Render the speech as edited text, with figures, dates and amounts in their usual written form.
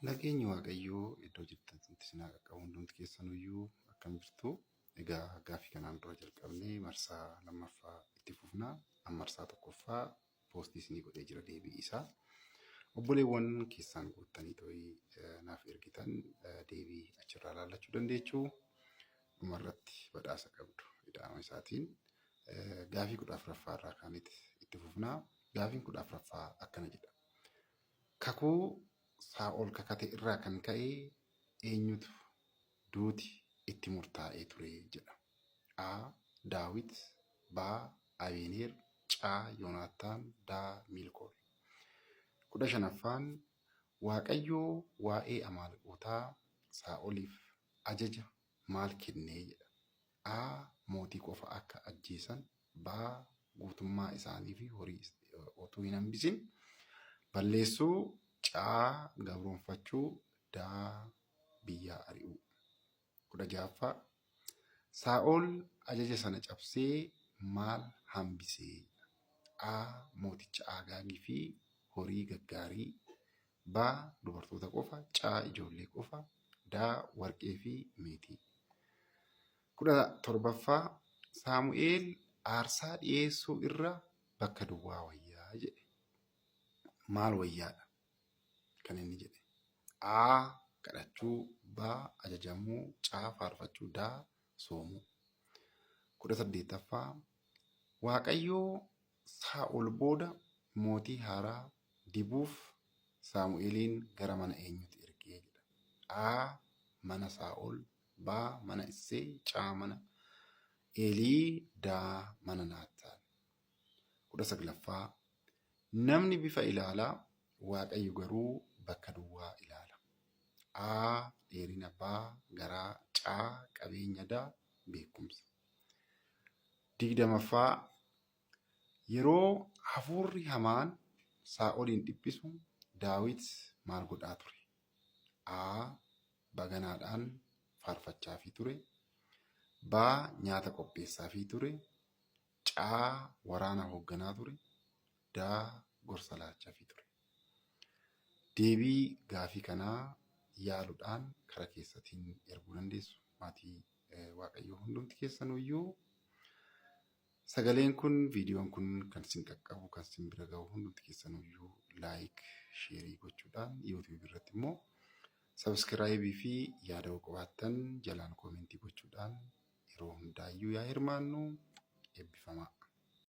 Nageenyi Waaqayyoo iddoo jirtanitti isin haa qaqqabu. Hundumti keessanuyyuu akkam jirtu? Egaa gaaffii kanaan dura jalqabnee marsaa lammaffaa itti fufnaa. Marsaa tokkoffaa poostii isinii godhee jira deebii isaa. Obboleewwan keessaan guuttanii to'ii naaf ergitan deebii achirraa laallachuu dandeechuu. Dhumarratti badhaasa qabdu ida'ama isaatiin. Gaaffii 14ffaa irraa kaanitti itti fufnaa. Gaaffiin 14ffaa akkana jedha. Kakuu Saa'ol kakate irraa kan ka'e eenyutu duuti itti murtaa'ee ture jedha. A. Daawit, B. Abeneer, C. Yoonaataan, D. Miilkool. 15ffaan Waaqayyoo waa'ee Amaaleqootaa Saa'oliif ajaja maal kennee jedha. A. Mootii qofa akka ajjeesan, B. Guutummaa isaanii fi horii otoo hin hambisin balleessuu, C. Gabroonfachuu, D. Biyyaa ari'uu. 16ffaa Saa'ol ajaja sana cabsee maal hambisee? A. Mooticha Agaagii fi horii gaggaarii, B. Dubartoota qofa, C. Ijoollee qofa, D. Warqee fi meetii. 17ffaa Saamu'eel aarsaa dhiyeessuu irra bakka duwwaa wayyaa jedhe. Maal wayyaadha kan inni jedhe? A. Kadhachuu, B. Ajajamuu, C. Faarfachuu, D. Soomuu. 18ffaa Waaqayyoo Saa'ol booda mootii haaraa dibuuf Saamu'eeliin gara mana eenyutti ergee jedha. A. Mana Saa'ol, B. Mana Isseey, C. Mana Eelii, D. Mana Naataan. 19ffaa Namni bifa ilaalaa, Waaqayyo garuu bakka duwwaa ilaala. A. Dheerina, B. Garaa, C. Qabeenya, D. Beekumsa. 20ffaa Yeroo hafuurri hamaan Saa'olin dhiphisu Daawit maal godhaa ture? A. Baganaadhaan faarfachaafii ture. B. Nyaata qopheessaafii ture. C. Waraana hoogganaa ture. D. Gorsa laachaafii ture. Deebii gaafii kanaa yaaluudhaan karaa keessatiin erguu dandeessu. Maatii Waaqayyoo hundumti keessanuyyuu sagaleen kun, viidiyoon kun kan isin qaqqabu, kan isin bira gahu hundumti keessanuyyuu laayik, sheerii gochuudhaan yuutuubii irratti immoo sabskiraayibii fi yaada qabaattan jalaan koomentii gochuudhaan yeroo hundaayyuu yaa hirmaannu eebbifamaa.